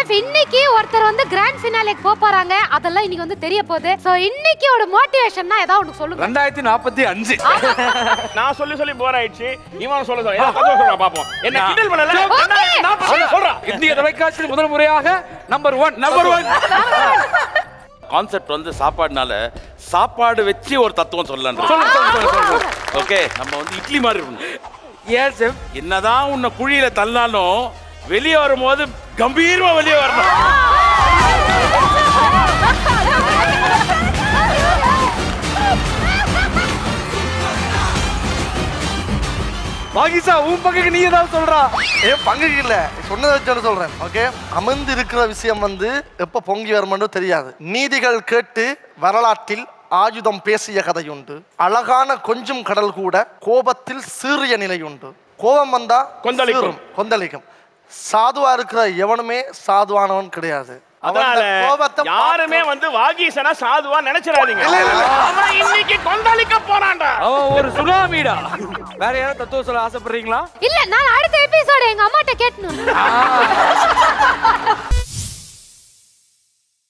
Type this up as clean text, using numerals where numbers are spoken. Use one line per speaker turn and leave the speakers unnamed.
Chef இன்னைக்கு ஒருத்தர் வந்து கிராண்ட் ஃபினாலேக்கு போறாங்க. அதெல்லாம் இன்னைக்கு வந்து தெரிய போகுது. சோ இன்னைக்கோட மோட்டிவேஷன்னா ஏதாவது ஒன்னு சொல்லுங்க.
2045.
நான் சொல்லி போர் ஆயிடுச்சு. இவன் சொல்ல சொல்றா பாப்போம். என்ன கிண்டல் பண்ணல? நான் சொல்றா.
இந்திய தொலைக்காட்சியில் முதல் முறையாக நம்பர் 1
கான்செப்ட் வந்து சாப்பாடுனால சாப்பாடு வச்சு ஒரு தத்துவம் சொல்லலாம். ஓகே, நம்ம வந்து இட்லி மாதிரி இருக்கணும்.
ஏன் செஃப்?
என்னதான் உன்னை குழியில தள்ளாலும் வெளியே வரும்போது கம்பீரமா வெளியே வரணும்.
பாகிசா உன் பங்குக்கு நீ ஏதாவது சொல்றா?
ஏன் பங்குக்கு இல்ல, சொன்னதை வச்சு சொல்றேன். ஓகே, அமர்ந்து இருக்கிற விஷயம் வந்து எப்ப பொங்கி வருமென்று தெரியாது. நீதிகள் கேட்டு வரலாற்றில் ஆயுதம் பேசிய கதையுண்டு. அழகான கொஞ்சம் கடல் கூட கோபத்தில் சீறிய நிலையுண்டு. கோபம் வந்தா கொந்தளிக்கும். சாதுவா இருக்கிற எவனுமே சாதுவானவன் கிடையாது.
அதனால யாருமே வந்து வாகீசனா சாதுவா நினைச்சிடாதீங்க. அவன் இன்னைக்கு கொந்தளிக்க போறான்டா.
அவன் ஒரு சுனாமிடா. வேற யாராவது தத்துவம் சொல்ல ஆசைப்படுறீங்களா?
இல்ல, நான் அடுத்த எபிசோட் எங்க அம்மாட்ட கேட்கணும்.